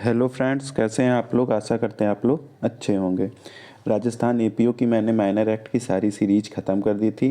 Hello friends, कैसे हैं आप लोग। आशा करते हैं आप लोग अच्छे होंगे। राजस्थान एपीओ की मैंने माइनर एक्ट की सारी सीरीज ख़त्म कर दी थी।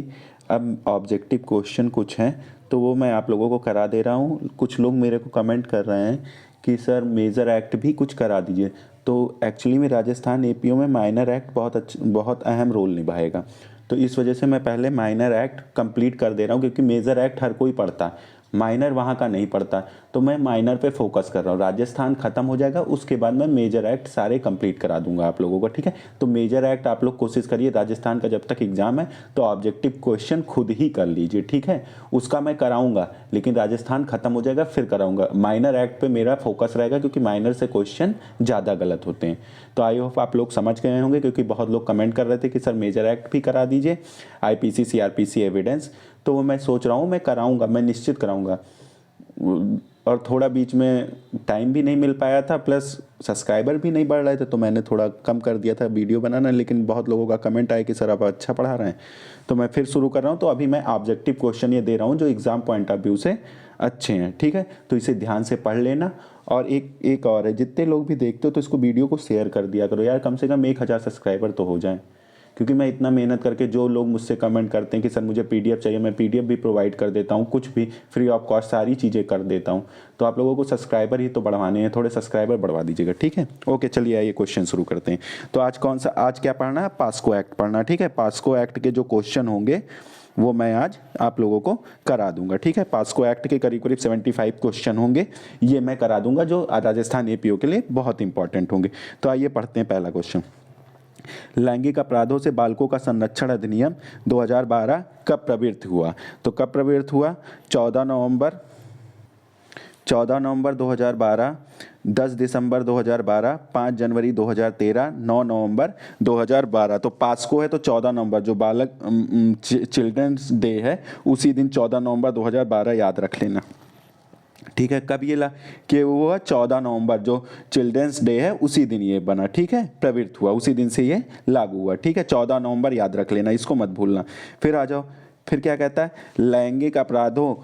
अब ऑब्जेक्टिव क्वेश्चन कुछ हैं तो वो मैं आप लोगों को करा दे रहा हूँ। कुछ लोग मेरे को कमेंट कर रहे हैं कि सर मेजर एक्ट भी कुछ करा दीजिए। तो एक्चुअली में राजस्थान एपीओ में माइनर एक्ट बहुत अहम रोल निभाएगा। तो इस वजह से मैं पहले माइनर एक्ट कंप्लीट कर दे रहा हूँ, क्योंकि मेजर एक्ट हर कोई पढ़ता है, माइनर वहाँ का नहीं पड़ता। तो मैं माइनर पे फोकस कर रहा हूँ। राजस्थान खत्म हो जाएगा, उसके बाद मैं मेजर एक्ट सारे कंप्लीट करा दूंगा आप लोगों को, ठीक है। तो मेजर एक्ट आप लोग कोशिश करिए, राजस्थान का जब तक एग्जाम है तो ऑब्जेक्टिव क्वेश्चन खुद ही कर लीजिए, ठीक है। उसका मैं कराऊंगा, लेकिन राजस्थान खत्म हो जाएगा फिर कराऊंगा। माइनर एक्ट पे मेरा फोकस रहेगा, क्योंकि माइनर से क्वेश्चन ज़्यादा गलत होते हैं। तो आई होप आप लोग समझ गए होंगे, क्योंकि बहुत लोग कमेंट कर रहे थे कि सर मेजर एक्ट भी करा दीजिए, आईपीसी सीआरपीसी एविडेंस। तो वो मैं सोच रहा हूँ मैं कराऊंगा, मैं निश्चित कराऊंगा। और थोड़ा बीच में टाइम भी नहीं मिल पाया था, प्लस सब्सक्राइबर भी नहीं बढ़ रहे थे, तो मैंने थोड़ा कम कर दिया था वीडियो बनाना। लेकिन बहुत लोगों का कमेंट आया कि सर आप अच्छा पढ़ा रहे हैं, तो मैं फिर शुरू कर रहा हूँ। तो अभी मैं ऑब्जेक्टिव क्वेश्चन ये दे रहा हूँ जो एग्जाम पॉइंट ऑफ व्यू से अच्छे हैं, ठीक है। तो इसे ध्यान से पढ़ लेना। और एक और है, जितने लोग भी देखते हो तो इसको वीडियो को शेयर कर दिया करो यार, कम से कम 1000 सब्सक्राइबर तो हो जाएं। क्योंकि मैं इतना मेहनत करके, जो लोग मुझसे कमेंट करते हैं कि सर मुझे पीडीएफ चाहिए, मैं पीडीएफ भी प्रोवाइड कर देता हूँ, कुछ भी फ्री ऑफ कॉस्ट सारी चीज़ें कर देता हूँ। तो आप लोगों को सब्सक्राइबर ही तो बढ़वाने हैं, थोड़े सब्सक्राइबर बढ़वा दीजिएगा, ठीक है। ओके, चलिए आइए क्वेश्चन शुरू करते हैं। तो आज क्या पढ़ना है, पास्को एक्ट पढ़ना, ठीक है। पास्को एक्ट के जो क्वेश्चन होंगे वो मैं आज आप लोगों को करा दूंगा, ठीक है। पास्को एक्ट के करीब करीब 75 क्वेश्चन होंगे, ये मैं करा दूंगा, जो राजस्थान एपीओ के लिए बहुत इंपॉर्टेंट होंगे। तो आइए पढ़ते हैं पहला क्वेश्चन। लैंगिक अपराधों से बालकों का संरक्षण अधिनियम 2012 कब प्रवृत्त हुआ। तो कब प्रवृत्त हुआ, 14 नवंबर 2012, 10 दिसंबर 2012, 5 जनवरी 2013, 9 नवंबर 2012। तो पास्को है तो 14 नवंबर, जो बालक चिल्ड्रंस डे है उसी दिन 14 नवंबर 2012 याद रख लेना, ठीक है। कब ये कि वो 14 नवंबर जो चिल्ड्रंस डे है उसी दिन ये बना, ठीक है, प्रवृत्त हुआ, उसी दिन से ये लागू हुआ, ठीक है। 14 नवंबर याद रख लेना, इसको मत भूलना। फिर आ जाओ, फिर क्या कहता है, लैंगिक अपराधों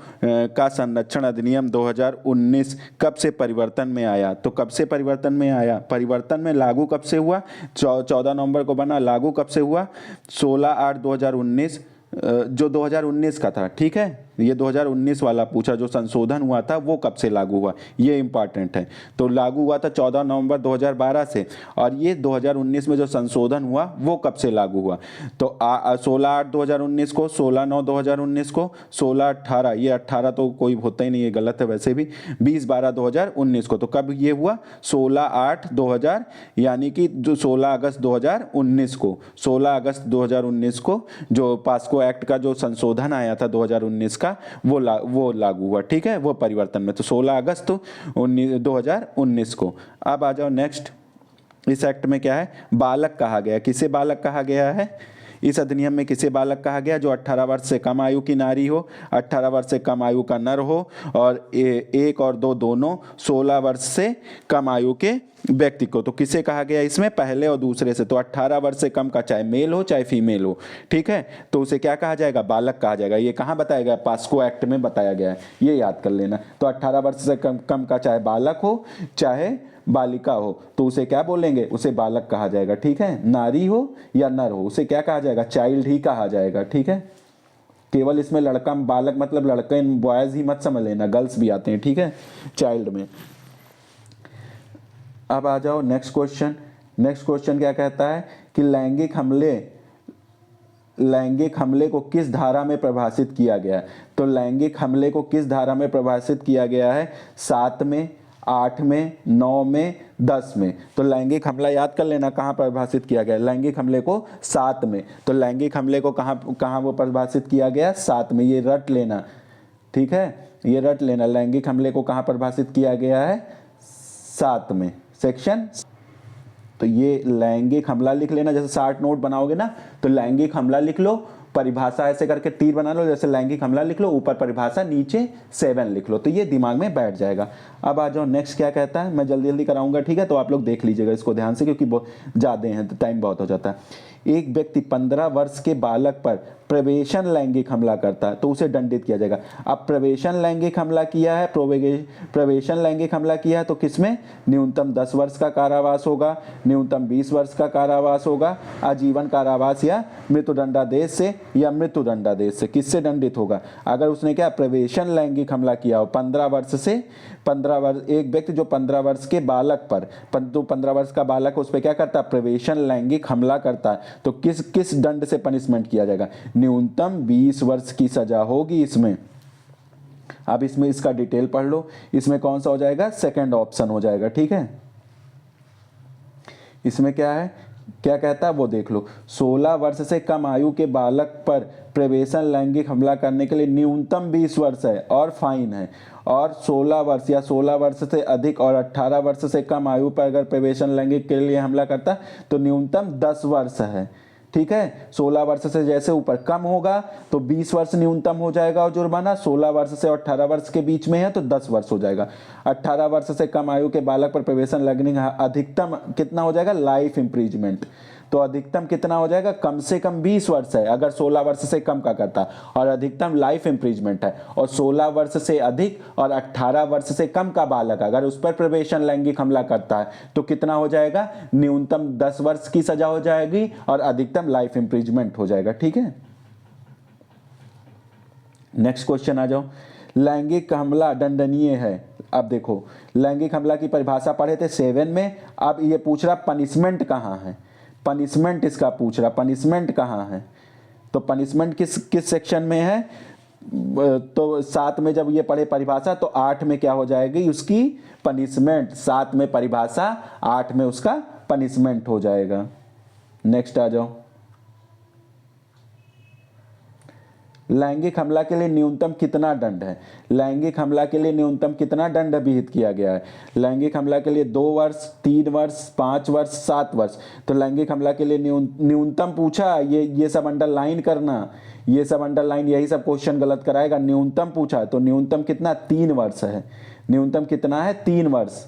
का संरक्षण अधिनियम 2019 कब से परिवर्तन में आया। तो कब से परिवर्तन में आया, परिवर्तन में लागू कब से हुआ, 14 नवंबर को बना, लागू कब से हुआ, 16/8/2019, जो 2019 का था, ठीक है। ये 2019 वाला पूछा, जो संशोधन हुआ था वो कब से लागू हुआ, ये इंपॉर्टेंट है। तो लागू हुआ था 14 नवंबर 2012 से, और ये 2019 में जो संशोधन हुआ वो कब से लागू हुआ। तो 16/8/2019 को, 16/9/2019 को, 16/18, ये 18 तो कोई होता ही नहीं है, गलत है वैसे भी, 20/12/2019 को। तो कब ये हुआ, 16/8/2000, यानी कि जो 16 अगस्त 2019 को, 16 अगस्त 2019 को जो पास्को एक्ट का जो संशोधन आया था 2019 का, वो लागू हुआ, ठीक है, वो परिवर्तन में। तो 16 अगस्त 2019 को। अब आ जाओ नेक्स्ट, इस एक्ट में क्या है, बालक कहा गया, किसे बालक कहा गया है, इस अधिनियम में किसे बालक कहा गया, जो 18 वर्ष से कम आयु की नारी हो, 18 वर्ष से कम आयु का नर हो, और 1 और 2 दोनों 16 वर्ष से कम आयु के व्यक्ति को। तो किसे कहा गया इसमें, पहले और दूसरे से। तो 18 वर्ष से कम का चाहे मेल हो चाहे फीमेल हो, ठीक है, तो उसे क्या कहा जाएगा, बालक कहा जाएगा। ये कहाँ बताया गया, पास्को एक्ट में बताया गया है, ये याद कर लेना। तो 18 वर्ष से कम का चाहे बालक हो चाहे बालिका हो, तो उसे क्या बोलेंगे, उसे बालक कहा जाएगा, ठीक है। नारी हो या नर हो, उसे क्या कहा जाएगा, चाइल्ड ही कहा जाएगा, ठीक है। केवल इसमें लड़का, बालक मतलब लड़के, बॉयज ही मत समझ लेना, गर्ल्स भी आते हैं, ठीक है, चाइल्ड में। अब आ जाओ नेक्स्ट क्वेश्चन। नेक्स्ट क्वेश्चन क्या कहता है कि लैंगिक हमले को किस धारा में परिभाषित किया गया है। तो लैंगिक हमले को किस धारा में परिभाषित किया गया है, 7 में, 8 में, 9 में, 10 में। तो लैंगिक हमला याद कर लेना, कहाँ परिभाषित किया गया, लैंगिक हमले को 7 में। तो लैंगिक हमले को कहाँ वो परिभाषित किया गया, 7 में, ये रट लेना, ठीक है, ये रट लेना। लैंगिक हमले को कहाँ परिभाषित किया गया है, 7 में, सेक्शन। तो ये लैंगिक हमला लिख लेना, जैसे 60 नोट बनाओगे ना, तो लैंगिक हमला लिख लो, परिभाषा ऐसे करके तीर बना लो, जैसे लैंगिक हमला लिख लो, ऊपर परिभाषा, नीचे 7 लिख लो, तो ये दिमाग में बैठ जाएगा। अब आ जाओ नेक्स्ट क्या कहता है, मैं जल्दी जल्दी कराऊंगा, ठीक है, तो आप लोग देख लीजिएगा इसको ध्यान से, क्योंकि ज़्यादा हैं तो टाइम बहुत हो जाता है। एक व्यक्ति 15 वर्ष के बालक पर प्रवेशन लैंगिक हमला करता है तो उसे दंडित किया जाएगा। अब प्रवेशन लैंगिक हमला किया है, प्रवेशन लैंगिक हमला किया है तो किसमें न्यूनतम 10 वर्ष का कारावास होगा, न्यूनतम 20 वर्ष का कारावास होगा, आजीवन कारावास या मृत्युदंडादेश से या मृत्युदंडादेश से किससे दंडित होगा। अगर उसने क्या प्रवेशन लैंगिक हमला किया हो 15 वर्ष से 15 वर्ष, एक व्यक्ति जो 15 वर्ष के बालक पर, तो 15 वर्ष का बालक उस पर क्या करता है प्रवेशन लैंगिक हमला करता है तो किस किस दंड से पनिशमेंट किया जाएगा, न्यूनतम 20 वर्ष की सजा होगी इसमें। अब इसमें इसका डिटेल पढ़ लो, इसमें कौन सा हो जाएगा, सेकंड ऑप्शन हो जाएगा। ठीक है, इसमें क्या है, क्या कहता है वो देख लो। 16 वर्ष से कम आयु के बालक पर प्रवेशन लैंगिक हमला करने के लिए न्यूनतम 20 वर्ष है और फाइन है, और 16 वर्ष या 16 वर्ष से अधिक और 18 वर्ष से कम आयु पर अगर प्रवेशन लैंगिक के लिए हमला करता तो न्यूनतम 10 वर्ष है। ठीक है, 16 वर्ष से जैसे ऊपर कम होगा तो 20 वर्ष न्यूनतम हो जाएगा और जुर्माना, 16 वर्ष से 18 वर्ष के बीच में है तो 10 वर्ष हो जाएगा। 18 वर्ष से कम आयु के बालक पर प्रवेशन लैंगिक अधिकतम कितना हो जाएगा, लाइफ इम्प्रिजमेंट। तो अधिकतम कितना हो जाएगा, कम से कम 20 वर्ष है अगर 16 वर्ष से कम का करता, और अधिकतम लाइफ इम्प्रिजमेंट है। और 16 वर्ष से अधिक और 18 वर्ष से कम का बालक अगर उस पर प्रवेशन लैंगिक हमला करता है तो कितना हो जाएगा, न्यूनतम 10 वर्ष की सजा हो जाएगी और अधिकतम लाइफ इम्प्रिजमेंट हो जाएगा। ठीक है, नेक्स्ट क्वेश्चन आ जाओ। लैंगिक हमला दंडनीय है। अब देखो लैंगिक हमला की परिभाषा पढ़े थे 7 में, अब ये पूछ रहा पनिशमेंट कहाँ है, पनिशमेंट इसका पूछ रहा, पनिशमेंट कहाँ है, तो पनिशमेंट किस किस सेक्शन में है, तो 7 में जब ये पढ़े परिभाषा तो 8 में क्या हो जाएगी उसकी पनिशमेंट, 7 में परिभाषा 8 में उसका पनिशमेंट हो जाएगा। नेक्स्ट आ जाओ। लैंगिक हमला के लिए न्यूनतम कितना दंड है, लैंगिक हमला के लिए न्यूनतम कितना दंड विहित किया गया है। लैंगिक हमला के लिए 2 वर्ष, 3 वर्ष, 5 वर्ष, 7 वर्ष। तो लैंगिक हमला के लिए न्यूनतम पूछा, ये सब अंडरलाइन करना, ये सब अंडरलाइन, यही सब क्वेश्चन गलत कराएगा। न्यूनतम पूछा तो न्यूनतम कितना, 3 वर्ष है। न्यूनतम कितना है, 3 वर्ष,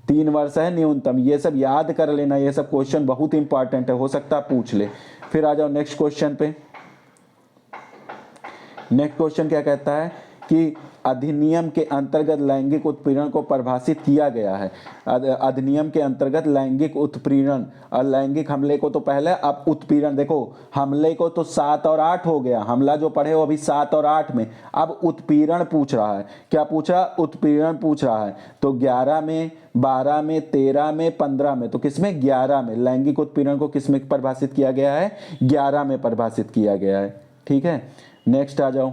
3 वर्ष है न्यूनतम। ये सब याद कर लेना, ये सब क्वेश्चन बहुत इंपॉर्टेंट है, हो सकता है पूछ ले। फिर आ जाओ नेक्स्ट क्वेश्चन पे। नेक्स्ट क्वेश्चन क्या कहता है कि अधिनियम के अंतर्गत लैंगिक उत्पीड़न को परिभाषित किया गया है। अधिनियम के अंतर्गत लैंगिक उत्पीड़न और लैंगिक हमले को तो पहले, अब उत्पीड़न देखो, हमले को तो 7 और 8 हो गया, हमला जो पढ़े हो अभी 7 और 8 में, अब उत्पीड़न पूछ रहा है। क्या पूछ रहा, उत्पीड़न पूछ रहा है। तो 11 में, 12 में, 13 में, 15 में, तो किसमें, 11 में। लैंगिक उत्पीड़न को किसमें परिभाषित किया गया है, 11 में परिभाषित किया गया है। ठीक है, नेक्स्ट आ जाओ।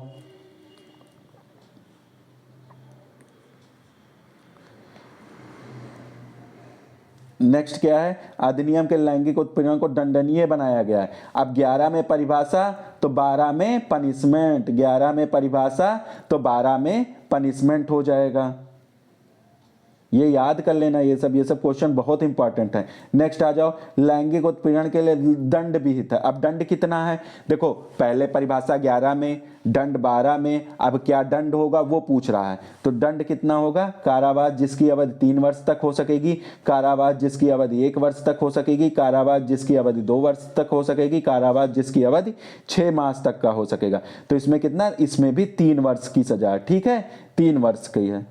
नेक्स्ट क्या है, अधिनियम के लैंगिक उत्पीड़न को दंडनीय बनाया गया है। अब 11 में परिभाषा तो 12 में पनिशमेंट, 11 में परिभाषा तो 12 में पनिशमेंट हो जाएगा। ये याद कर लेना, ये सब क्वेश्चन बहुत इंपॉर्टेंट है। नेक्स्ट आ जाओ। लैंगिक उत्पीड़न के लिए दंड विहित है। अब दंड कितना है, देखो पहले परिभाषा 11 में, दंड 12 में, अब क्या दंड होगा वो पूछ रहा है। तो दंड कितना होगा, कारावास जिसकी अवधि 3 वर्ष तक हो सकेगी, कारावास जिसकी अवधि 1 वर्ष तक हो सकेगी, कारावास जिसकी अवधि 2 वर्ष तक हो सकेगी, कारावास जिसकी अवधि 6 मास तक का हो सकेगा। तो इसमें कितना, इसमें भी 3 वर्ष की सजा है। ठीक है, 3 वर्ष की है।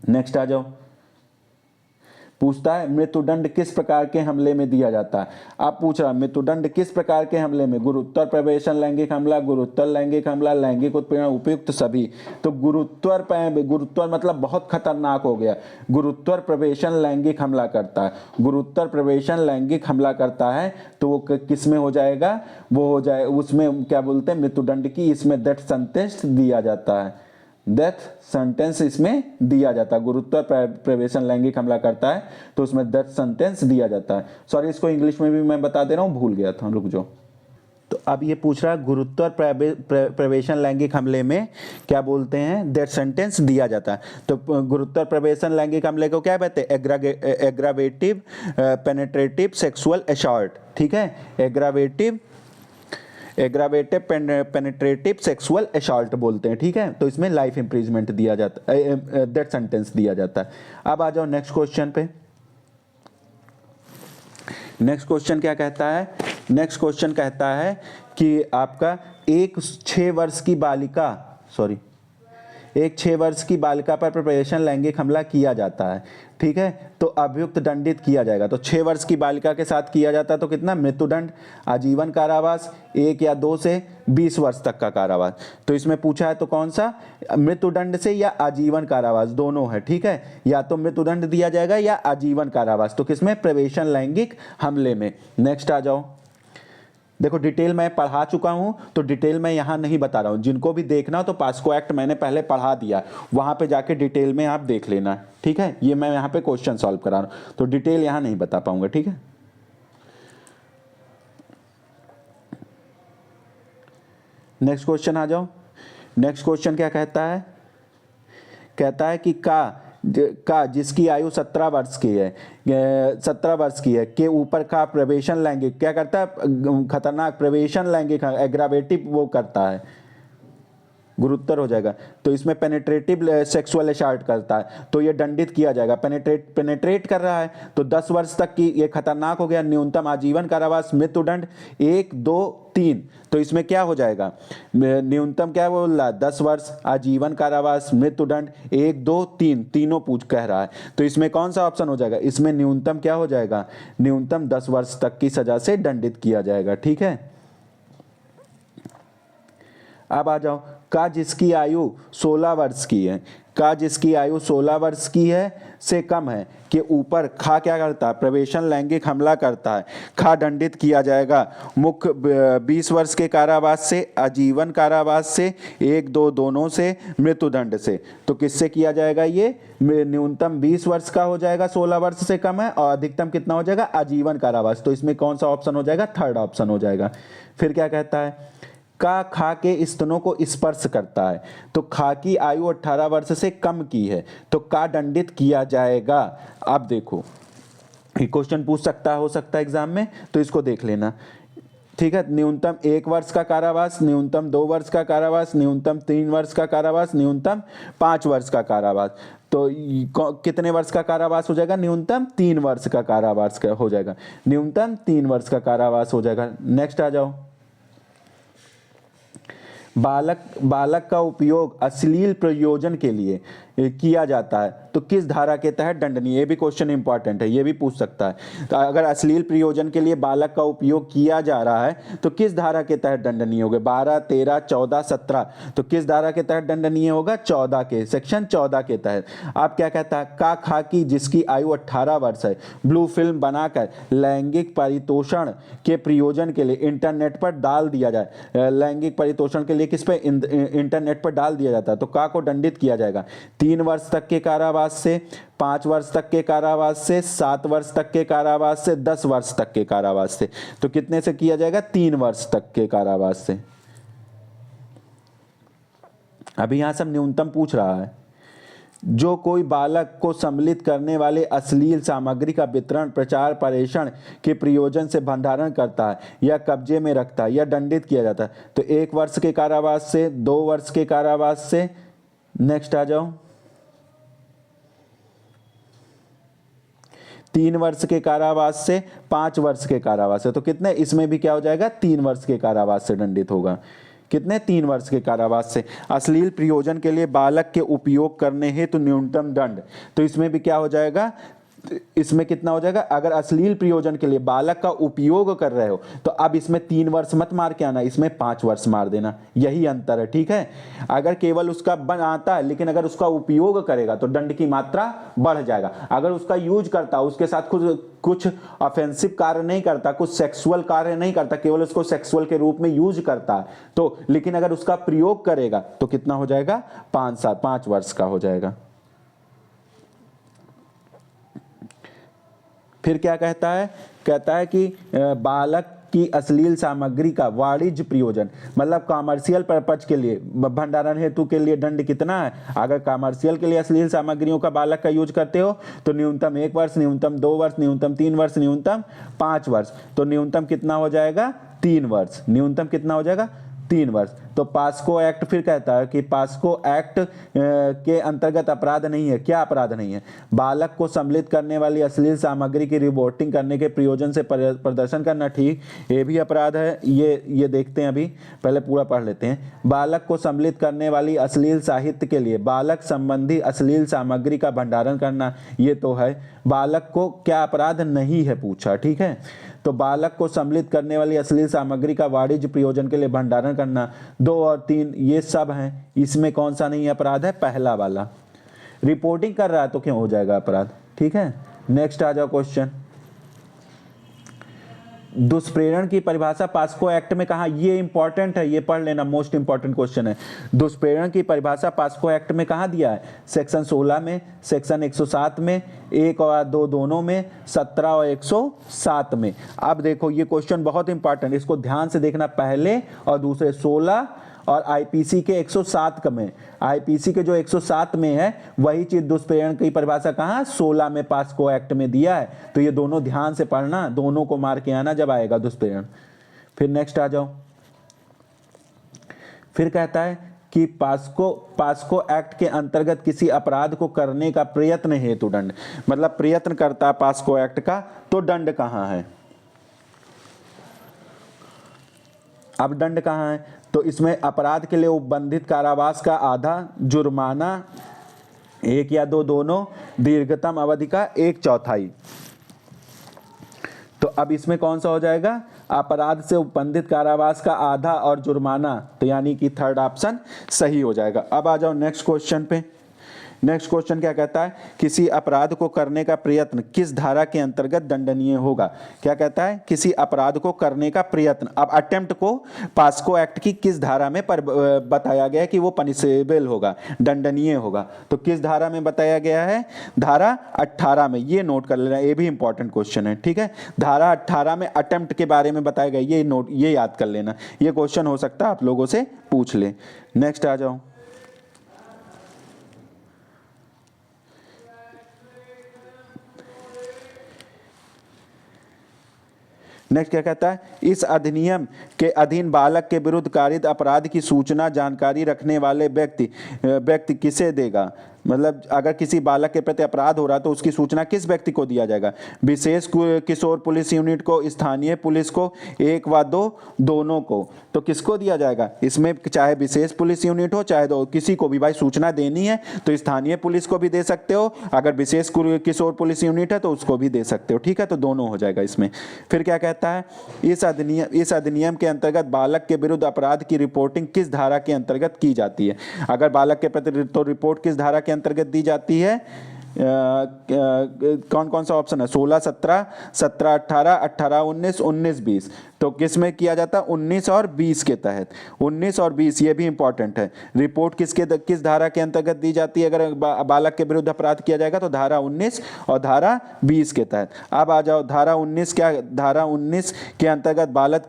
नेक्स्ट आ जाओ। पूछता है मृत्युदंड किस प्रकार के हमले में दिया जाता है। आप पूछ रहा मृत्युदंड किस प्रकार के हमले में, गुरुत्वर प्रवेशन लैंगिक हमला, गुरुत्वर लैंगिक हमला, लैंगिक उत्पीड़न, उपयुक्त सभी। तो गुरुत्वर मतलब बहुत खतरनाक हो गया। गुरुत्वर प्रवेशन लैंगिक हमला करता है, गुरुत्वर प्रवेशन लैंगिक हमला करता है तो वो किस में हो जाएगा, वो हो जाए उसमें क्या बोलते हैं, मृत्युदंड की इसमें डेथ सेंटेंस दिया जाता है, डेथ सेंटेंस इसमें दिया जाता है। गुरुत्वर प्रवेशन लैंगिक हमला करता है तो उसमें डेथ सेंटेंस दिया जाता है। सॉरी, इसको इंग्लिश में भी मैं बता दे रहा हूँ, भूल गया था, रुक जाओ। तो अब ये पूछ रहा है गुरुत्वर प्रवेशन लैंगिक हमले में क्या बोलते हैं, डेथ सेंटेंस दिया जाता है। तो गुरुत्वर प्रवेशन लैंगिक हमले को क्या कहते हैं, एग्रावेटिव पेनिट्रेटिव सेक्सुअल असॉल्ट। ठीक है, एग्रावेटिव पेनिट्रेटिव सेक्सुअल असॉल्ट बोलते हैं। ठीक है, तो इसमें लाइफ इम्प्रिजमेंट दिया जाता है, डेथ सेंटेंस दिया जाता है। अब आ जाओ नेक्स्ट क्वेश्चन पे। नेक्स्ट क्वेश्चन क्या कहता है? नेक्स्ट क्वेश्चन कहता है कि आपका एक 6 वर्ष की बालिका एक 6 वर्ष की बालिका पर प्रवेशन लैंगिक हमला किया जाता है, ठीक है, तो अभियुक्त दंडित किया जाएगा। तो 6 वर्ष की बालिका के साथ किया जाता है तो कितना? मृत्युदंड, आजीवन कारावास, 1 या 2 से 20 वर्ष तक का कारावास। तो इसमें पूछा है तो कौन सा? मृत्युदंड से या आजीवन कारावास, दोनों है, ठीक है, या तो मृत्युदंड दिया जाएगा या आजीवन कारावास। तो किसमें? प्रवेशन लैंगिक हमले में। नेक्स्ट आ जाओ। देखो डिटेल मैं पढ़ा चुका हूं तो डिटेल मैं यहां नहीं बता रहा हूं, जिनको भी देखना हो तो पास्को एक्ट मैंने पहले पढ़ा दिया, वहां पे जाके डिटेल में आप देख लेना, ठीक है। ये मैं यहां पे क्वेश्चन सॉल्व करा रहा हूं तो डिटेल यहां नहीं बता पाऊंगा, ठीक है। नेक्स्ट क्वेश्चन आ जाओ। नेक्स्ट क्वेश्चन क्या कहता है? कहता है कि का जिसकी आयु 17 वर्ष की है 17 वर्ष की है के ऊपर का प्रवेशन लैंगिक क्या करता है? खतरनाक प्रवेशन लैंगिक एग्रावेटिव वो करता है, गुरुतर हो जाएगा। तो इसमें पेनेट्रेटिव सेक्सुअल असाल्ट करता है तो ये दंडित किया जाएगा। पेनेट्रेट कर रहा है तो 10 वर्ष तक की, ये खतरनाक हो गया। न्यूनतम आजीवन कारावास, मृत्युदंड 1, 2, 3। तो इसमें क्या हो जाएगा? न्यूनतम क्या बोल रहा है? 10 वर्ष, आजीवन कारावास, मृत्युदंड 1, 2, 3, तीनों पूछ कह रहा है। तो इसमें कौन सा ऑप्शन हो जाएगा? इसमें न्यूनतम क्या हो जाएगा? न्यूनतम 10 वर्ष तक की सजा से दंडित किया जाएगा, ठीक है। अब आ जाओ। का जिसकी आयु 16 वर्ष की है, का जिसकी आयु 16 वर्ष की है से कम है के ऊपर खा क्या करता है? प्रवेशन लैंगिक हमला करता है, खा दंडित किया जाएगा मुख्य 20 वर्ष के कारावास से, आजीवन कारावास से, 1, 2 दोनों से, मृत्युदंड से। तो किससे किया जाएगा? ये न्यूनतम 20 वर्ष का हो जाएगा, 16 वर्ष से कम है, और अधिकतम कितना हो जाएगा? आजीवन कारावास। तो इसमें कौन सा ऑप्शन हो जाएगा? थर्ड ऑप्शन हो जाएगा। फिर क्या कहता है? का खा के स्तनों को स्पर्श करता है तो खा की आयु 18 वर्ष से कम की है तो का दंडित किया जाएगा। अब देखो ये क्वेश्चन पूछ सकता हो सकता है एग्जाम में, तो इसको देख लेना, ठीक है। न्यूनतम 1 वर्ष का कारावास, न्यूनतम 2 वर्ष का कारावास, न्यूनतम 3 वर्ष का कारावास, न्यूनतम 5 वर्ष का कारावास। तो कितने वर्ष का कारावास हो जाएगा? न्यूनतम 3 वर्ष का कारावास हो जाएगा, न्यूनतम 3 वर्ष का कारावास हो जाएगा। नेक्स्ट आ जाओ। बालक का उपयोग अश्लील प्रयोजन के लिए किया जाता है तो किस धारा के तहत दंडनीय? ये भी क्वेश्चन इंपॉर्टेंट है, ये भी पूछ सकता है। तो अगर अश्लील प्रयोजन के लिए बालक का उपयोग किया जा रहा है तो किस धारा के तहत दंडनीय होगा? 12, 13, 14, 17। तो किस धारा के तहत दंडनीय होगा? 14 के, सेक्शन 14 के तहत। आप क्या कहता है? का खा की जिसकी आयु 18 वर्ष है ब्लू फिल्म बनाकर लैंगिक परितोषण के प्रयोजन के लिए इंटरनेट पर डाल दिया जाए। लैंगिक परितोषण के लिए किस पे? इंटरनेट पर डाल दिया जाता है तो का को दंडित किया जाएगा 3 वर्ष तक के कारावास से, 5 वर्ष तक के कारावास से, 7 वर्ष तक के कारावास से, 10 वर्ष तक के कारावास से। तो कितने से किया जाएगा? 3 वर्ष तक के कारावास से। अभी यहां सब न्यूनतम पूछ रहा है। जो कोई बालक को सम्मिलित करने वाले अश्लील सामग्री का वितरण, प्रचार, प्रेषण के प्रयोजन से भंडारण करता है या कब्जे में रखता है या दंडित किया जाता है तो 1 वर्ष के कारावास से, 2 वर्ष के कारावास से। नेक्स्ट आ जाओ। 3 वर्ष के कारावास से, 5 वर्ष के कारावास से। तो कितने? इसमें भी क्या हो जाएगा? 3 वर्ष के कारावास से दंडित होगा। कितने? 3 वर्ष के कारावास से। अश्लील प्रयोजन के लिए बालक के उपयोग करने हेतु न्यूनतम दंड, तो इसमें भी क्या हो जाएगा? इसमें कितना हो जाएगा? अगर अश्लील प्रयोजन के लिए बालक का उपयोग कर रहे हो तो अब इसमें 3 वर्ष मत मार के आना, इसमें 5 वर्ष मार देना, यही अंतर है, ठीक है। अगर केवल उसका बनाता है लेकिन अगर उसका उपयोग करेगा तो दंड की मात्रा बढ़ जाएगा। अगर उसका यूज करता, उसके साथ कुछ ऑफेंसिव कार्य नहीं करता, कुछ सेक्सुअल कार्य नहीं करता, केवल उसको सेक्सुअल के रूप में यूज करता है तो, लेकिन अगर उसका प्रयोग करेगा तो कितना हो जाएगा? 5 वर्ष का हो जाएगा। फिर क्या कहता है? कहता है कि बालक की अश्लील सामग्री का वाणिज्य प्रयोजन मतलब कॉमर्शियल पर्पज के लिए, भंडारण हेतु के लिए दंड कितना है? अगर कॉमर्शियल के लिए अश्लील सामग्रियों का बालक का यूज करते हो तो न्यूनतम 1 वर्ष, न्यूनतम 2 वर्ष, न्यूनतम 3 वर्ष, न्यूनतम 5 वर्ष। तो न्यूनतम कितना हो जाएगा? 3 वर्ष। न्यूनतम कितना हो जाएगा? 3 वर्ष। तो पास्को एक्ट फिर कहता है कि पास्को एक्ट के अंतर्गत अपराध नहीं है। क्या अपराध नहीं है? बालक को सम्मिलित करने वाली अश्लील सामग्री की रिपोर्टिंग करने के प्रयोजन से प्रदर्शन करना, ठीक, ये भी अपराध है। ये देखते हैं, अभी पहले पूरा पढ़ लेते हैं। बालक को सम्मिलित करने वाली अश्लील साहित्य के लिए बालक संबंधी अश्लील सामग्री का भंडारण करना, ये तो है। बालक को क्या अपराध नहीं है पूछा, ठीक है। तो बालक को सम्मिलित करने वाली अश्लील सामग्री का वाणिज्य प्रयोजन के लिए भंडारण करना, 2 और 3 ये सब हैं। इसमें कौन सा नहीं अपराध है? पहला वाला। रिपोर्टिंग कर रहा है तो क्यों हो जाएगा अपराध, ठीक है। नेक्स्ट आ जाओ क्वेश्चन। दुष्प्रेरण की परिभाषा पास्को एक्ट में कहा? ये इंपॉर्टेंट है, ये पढ़ लेना, मोस्ट इंपॉर्टेंट क्वेश्चन है। दुष्प्रेरण की परिभाषा पास्को एक्ट में कहा दिया है? सेक्शन 16 में, सेक्शन 107 में, 1 और 2 दोनों में, 17 और 107 में। अब देखो ये क्वेश्चन बहुत इंपॉर्टेंट, इसको ध्यान से देखना, पहले और दूसरे 16 और आईपीसी के 107 में। आईपीसी के जो 107 में है वही चीज दुष्प्रेरण की परिभाषा कहाँ? 16 में पास्को एक्ट में दिया है। तो ये दोनों ध्यान से पढ़ना, दोनों को मार के आना जब आएगा दुष्प्रेरण। फिर नेक्स्ट आ जाओ। फिर कहता है कि पास्को एक्ट के अंतर्गत किसी अपराध को करने का प्रयत्न हेतु दंड, मतलब प्रयत्न करता है पास्को एक्ट का, तो दंड कहाँ है? अब दंड कहाँ है? तो इसमें अपराध के लिए उपबंधित कारावास का आधा, जुर्माना 1 या 2 दोनों, दीर्घतम अवधि का 1/4। तो अब इसमें कौन सा हो जाएगा? अपराध से उपबंधित कारावास का आधा और जुर्माना, तो यानी कि थर्ड ऑप्शन सही हो जाएगा। अब आ जाओ नेक्स्ट क्वेश्चन पे। नेक्स्ट क्वेश्चन क्या कहता है? किसी अपराध को करने का प्रयत्न किस धारा के अंतर्गत दंडनीय होगा? क्या कहता है? किसी अपराध को करने का प्रयत्न, अब अटेम्प्ट को पास्को एक्ट की किस धारा में बताया गया है कि वो पनिशेबल होगा, दंडनीय होगा? तो किस धारा में बताया गया है? धारा 18 में। ये नोट कर लेना, ये भी इंपॉर्टेंट क्वेश्चन है, ठीक है। धारा 18 में अटेम्प्ट के बारे में बताया गया, ये याद कर लेना, ये क्वेश्चन हो सकता है आप लोगों से पूछ ले। नेक्स्ट आ जाओ। नेक्स्ट क्या कहता है? इस अधिनियम के अधीन बालक के विरुद्ध कारित अपराध की सूचना जानकारी रखने वाले व्यक्ति किसे देगा? मतलब अगर किसी बालक के प्रति अपराध हो रहा है तो उसकी सूचना किस व्यक्ति को दिया जाएगा? विशेष किशोर पुलिस यूनिट को, स्थानीय पुलिस को, 1 व 2 दोनों को। तो किसको दिया जाएगा? इसमें चाहे विशेष पुलिस यूनिट हो चाहे दो, किसी को भी भाई सूचना देनी है तो स्थानीय पुलिस को भी दे सकते हो, अगर विशेष किशोर पुलिस यूनिट है तो उसको भी दे सकते हो, ठीक है। तो दोनों हो जाएगा इसमें। फिर क्या कहता है? इस अधिनियम के अंतर्गत बालक के विरुद्ध अपराध की रिपोर्टिंग किस धारा के अंतर्गत की जाती है? अगर बालक के प्रति, तो रिपोर्ट किस धारा के अंतर्गत दी जाती है? कौन कौन सा ऑप्शन है? 16, 17, 17, 18, 18, 19, 19, 20। तो किस में किया जाता है? 19 और 20 के तहत। 19 और 20 ये भी इंपॉर्टेंट है। रिपोर्ट किस धारा के अंतर्गत दी जाती है अगर बालक के विरुद्ध अपराध किया जाएगा? तो धारा 19 और धारा 20 के तहत। अब आ जाओ धारा 19। क्या धारा 19 के अंतर्गत बालक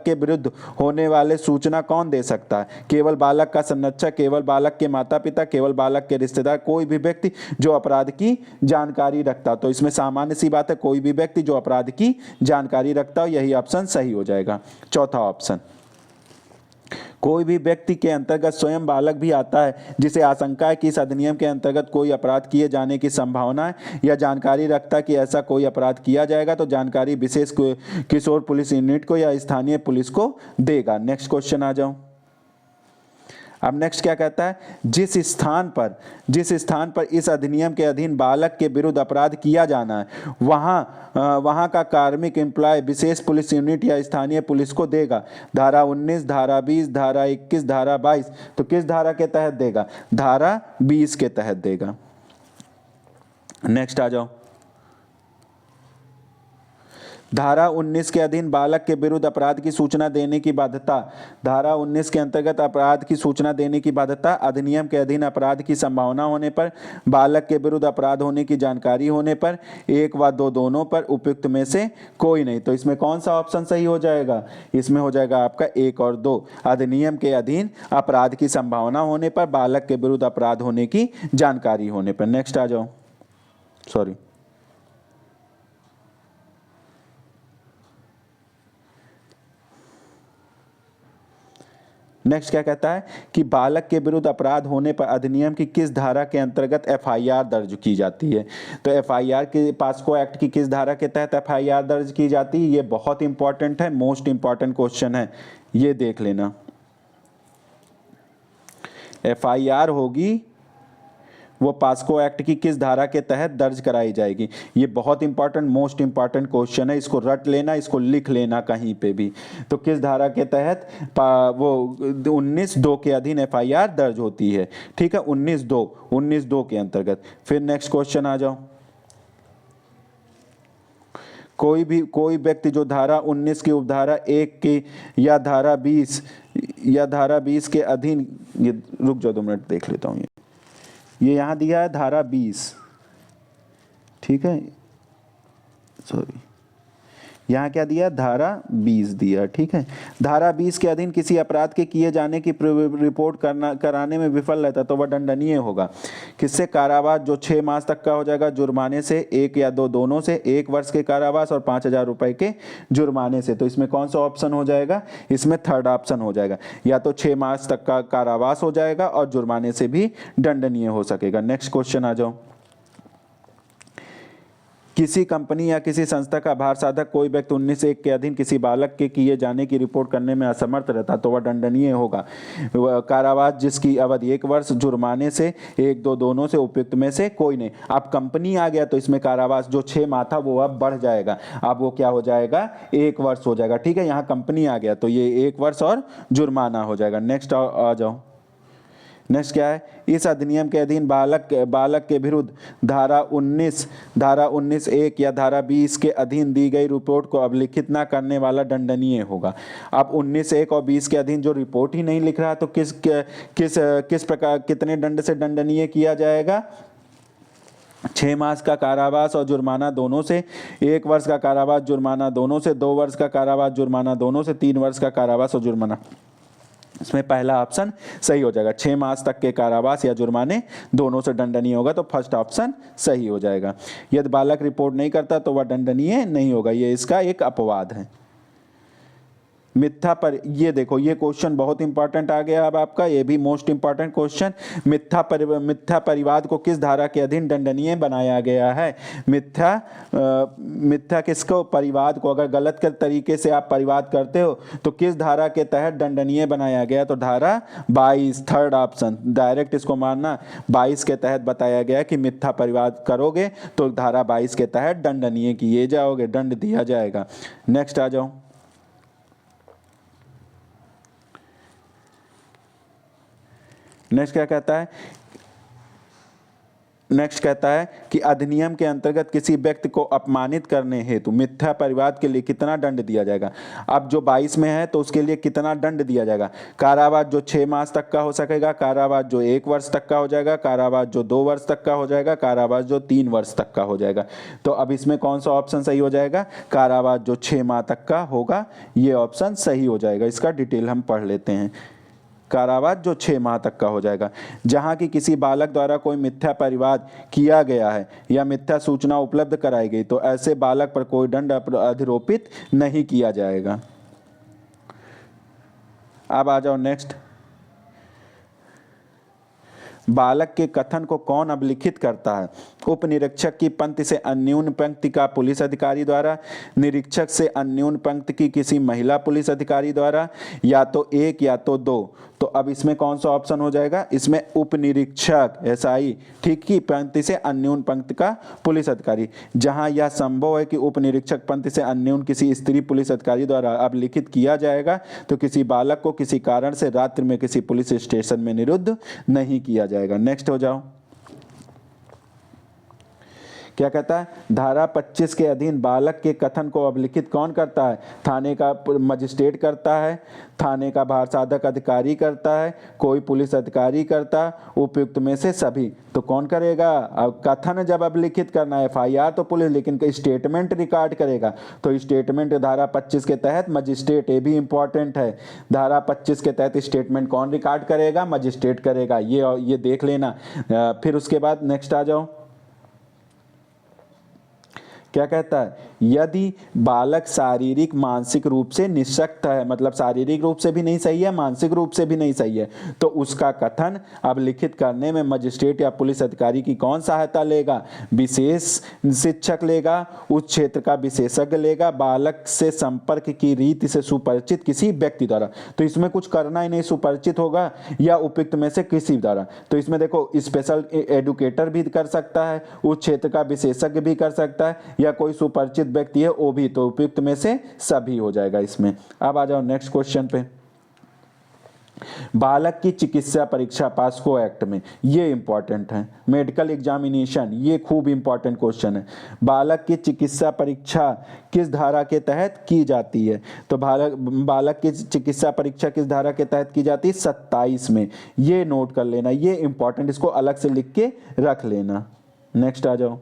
के विरुद्ध होने वाले सूचना कौन दे सकता है? केवल बालक का संरक्षक, केवल बालक के माता पिता, केवल बालक के रिश्तेदार, कोई भी व्यक्ति जो अपराध की जानकारी रखता। तो इसमें सामान्य सी बात है, कोई भी व्यक्ति जो अपराध की जानकारी रखता हो, यही ऑप्शन सही हो जाएगा, चौथा ऑप्शन। कोई भी व्यक्ति के अंतर्गत स्वयं बालक भी आता है जिसे आशंका है कि इस अधिनियम के अंतर्गत कोई अपराध किए जाने की संभावना है या जानकारी रखता है कि ऐसा कोई अपराध किया जाएगा, तो जानकारी विशेष किशोर पुलिस यूनिट को या स्थानीय पुलिस को देगा। नेक्स्ट क्वेश्चन आ जाओ। अब नेक्स्ट क्या कहता है? जिस स्थान पर इस अधिनियम के अधीन बालक के विरुद्ध अपराध किया जाना है वहां का कार्मिक एम्प्लॉय विशेष पुलिस यूनिट या स्थानीय पुलिस को देगा। धारा 19, धारा 20, धारा 21, धारा 22। तो किस धारा के तहत देगा? धारा 20 के तहत देगा। नेक्स्ट आ जाओ। धारा 19 के अधीन बालक के विरुद्ध अपराध की सूचना देने की बाध्यता। धारा 19 के अंतर्गत अपराध की सूचना देने की बाध्यता अधिनियम के अधीन अपराध की संभावना होने पर, बालक के विरुद्ध अपराध होने की जानकारी होने पर, 1 व 2 दोनों पर, उपयुक्त में से कोई नहीं। तो इसमें कौन सा ऑप्शन सही हो जाएगा? इसमें हो जाएगा आपका 1 और 2। अधिनियम के अधीन अपराध की संभावना होने पर, बालक के विरुद्ध अपराध होने की जानकारी होने पर। नेक्स्ट आ जाओ। सॉरी, नेक्स्ट क्या कहता है कि बालक के विरुद्ध अपराध होने पर अधिनियम की किस धारा के अंतर्गत एफआईआर दर्ज की जाती है। तो एफआईआर के पास्को एक्ट की किस धारा के तहत एफआईआर दर्ज की जाती है, ये बहुत इंपॉर्टेंट है, मोस्ट इंपॉर्टेंट क्वेश्चन है, ये देख लेना। एफआईआर होगी वो पास्को एक्ट की किस धारा के तहत दर्ज कराई जाएगी। ये बहुत इंपॉर्टेंट, मोस्ट इंपॉर्टेंट क्वेश्चन है, इसको रट लेना, इसको लिख लेना कहीं पे भी। तो किस धारा के तहत वो 19(2) के अधीन एफआईआर दर्ज होती है, ठीक है, 19(2) के अंतर्गत। फिर नेक्स्ट क्वेश्चन आ जाओ। कोई व्यक्ति जो धारा 19 की उपधारा 1 की या धारा 20 के अधीन, ये रुक जाओ 2 मिनट देख लेता हूँ। ये यहाँ दिया है धारा 20, ठीक है, सॉरी, यहाँ क्या दिया, धारा 20 दिया, ठीक है। धारा 20 के अधीन किसी अपराध के किए जाने की रिपोर्ट कराने में विफल रहता तो वह दंडनीय होगा। किससे? कारावास जो 6 मास तक का हो जाएगा, जुर्माने से 1 या 2 दोनों से, 1 वर्ष के कारावास और 5,000 रुपए के जुर्माने से। तो इसमें कौन सा ऑप्शन हो जाएगा? इसमें थर्ड ऑप्शन हो जाएगा, या तो 6 मास तक का कारावास हो जाएगा और जुर्माने से भी दंडनीय हो सकेगा। नेक्स्ट क्वेश्चन आ जाओ। किसी कंपनी या किसी संस्था का आभार साधक कोई व्यक्ति 19(1) के अधीन किसी बालक के किए जाने की रिपोर्ट करने में असमर्थ रहता तो वह दंडनीय होगा। कारावास जिसकी अवधि 1 वर्ष, जुर्माने से 1-2 दोनों से, उपयुक्त में से कोई नहीं। अब कंपनी आ गया तो इसमें कारावास जो 6 माह था वो अब बढ़ जाएगा, अब वो क्या हो जाएगा, 1 वर्ष हो जाएगा, ठीक है। यहाँ कंपनी आ गया तो ये 1 वर्ष और जुर्माना हो जाएगा। नेक्स्ट आ जाओ। नेक्स्ट क्या है? इस अधिनियम के अधीन बालक के विरुद्ध धारा 19(1) या धारा 20 के अधीन दी गई रिपोर्ट को अभिलिखित न करने वाला दंडनीय होगा। अब 19(1) और 20 के अधीन जो रिपोर्ट ही नहीं लिख रहा तो किस प्रकार, कितने दंड से दंडनीय किया जाएगा? 6 मास का कारावास और जुर्माना दोनों से, 1 वर्ष का कारावास जुर्माना दोनों से, 2 वर्ष का कारावास जुर्माना दोनों से, 3 वर्ष का कारावास और जुर्माना। इसमें पहला ऑप्शन सही हो जाएगा। 6 मास तक के कारावास या जुर्माने दोनों से दंडनीय होगा तो फर्स्ट ऑप्शन सही हो जाएगा। यदि बालक रिपोर्ट नहीं करता तो वह दंडनीय नहीं होगा, ये इसका एक अपवाद है। ये देखो, ये क्वेश्चन बहुत इंपॉर्टेंट आ गया अब आपका, ये भी मोस्ट इंपॉर्टेंट क्वेश्चन। मिथ्या परिवाद को किस धारा के अधीन दंडनीय बनाया गया है? मिथ्या किसको? परिवाद को। अगर गलत के तरीके से आप परिवाद करते हो तो किस धारा के तहत दंडनीय बनाया गया? तो धारा 22, थर्ड ऑप्शन, डायरेक्ट इसको मानना। 22 के तहत बताया गया कि मिथ्या परिवाद करोगे तो धारा 22 के तहत दंडनीय किए जाओगे, दंड दिया जाएगा। नेक्स्ट आ जाओ। नेक्स्ट क्या कहता है? नेक्स्ट कहता है कि अधिनियम के अंतर्गत किसी व्यक्ति को अपमानित करने हेतु मिथ्या परिवाद के लिए कितना दंड दिया जाएगा? अब जो 22 में है तो उसके लिए कितना दंड दिया जाएगा? कारावास जो 6 मास तक का हो सकेगा, कारावास जो 1 वर्ष तक का हो जाएगा, कारावास जो 2 वर्ष तक का हो जाएगा, कारावास जो 3 वर्ष तक का हो जाएगा। तो अब इसमें कौन सा ऑप्शन सही हो जाएगा? कारावास जो 6 माह तक का होगा, ये ऑप्शन सही हो जाएगा। इसका डिटेल हम पढ़ लेते हैं। कारावास जो 6 माह तक का हो जाएगा। जहां कि किसी बालक द्वारा कोई मिथ्या परिवाद किया गया है या मिथ्या सूचना उपलब्ध कराई गई तो ऐसे बालक पर कोई दंड अधिरोपित नहीं किया जाएगा। अब आ जाओ नेक्स्ट। बालक के कथन को कौन अभिलिखित करता है? उप निरीक्षक की पंक्ति से अन्यून पंक्ति का पुलिस अधिकारी द्वारा, निरीक्षक से अन्यून पंक्ति की किसी महिला पुलिस अधिकारी द्वारा, या तो 1 या तो 2। तो अब इसमें कौन सा ऑप्शन हो जाएगा? इसमें उप निरीक्षक SI, ठीक, की पंक्ति से अन्यून पंक्ति का पुलिस अधिकारी। जहां यह संभव है कि उप निरीक्षक पंक्ति से अन्यून किसी स्त्री पुलिस अधिकारी द्वारा अभिलिखित किया जाएगा तो किसी बालक को किसी कारण से रात्रि में किसी पुलिस स्टेशन में निरुद्ध नहीं किया जाएगा। नेक्स्ट हो जाओ। क्या कहता है? धारा 25 के अधीन बालक के कथन को अभिलिखित कौन करता है? थाने का मजिस्ट्रेट करता है, थाने का भार साधक अधिकारी करता है, कोई पुलिस अधिकारी करता, उपयुक्त में से सभी। तो कौन करेगा? अब कथन जब अभिलिखित करना है, FIR तो पुलिस, लेकिन स्टेटमेंट रिकॉर्ड करेगा तो स्टेटमेंट धारा 25 के तहत मजिस्ट्रेट, ये भी इंपॉर्टेंट है। धारा 25 के तहत स्टेटमेंट कौन रिकॉर्ड करेगा? मजिस्ट्रेट करेगा। ये देख लेना। फिर उसके बाद नेक्स्ट आ जाओ। क्या कहता है, यदि बालक शारीरिक मानसिक रूप से निःशक्त है, मतलब शारीरिक रूप से भी नहीं सही है, मानसिक रूप से भी नहीं सही है, तो उसका कथन अब लिखित करने में मजिस्ट्रेट या पुलिस अधिकारी की कौन सहायता लेगा, विशेष शिक्षक लेगा, उस क्षेत्र का विशेषज्ञ लेगा, बालक से संपर्क की रीति से सुपरिचित किसी व्यक्ति द्वारा। तो इसमें कुछ करना ही नहीं, सुपरिचित होगा या उपयुक्त में से किसी द्वारा। तो इसमें देखो स्पेशल एडुकेटर भी कर सकता है, उस क्षेत्र का विशेषज्ञ भी कर सकता है, या कोई सुपरिचित व्यक्ति है वो भी, तो उपयुक्त में से सभी हो जाएगा इसमें। अब आ जाओ नेक्स्ट क्वेश्चन पे। बालक की चिकित्सा परीक्षा पास्को एक्ट में, ये इंपॉर्टेंट है, मेडिकल एग्जामिनेशन, ये खूब इंपॉर्टेंट क्वेश्चन है। बालक की चिकित्सा परीक्षा किस धारा के तहत की जाती है, तो बालक की चिकित्सा परीक्षा किस धारा के तहत की जाती है, 27 में। ये नोट कर लेना, ये इंपॉर्टेंट, इसको अलग से लिख के रख लेना। नेक्स्ट आ जाओ।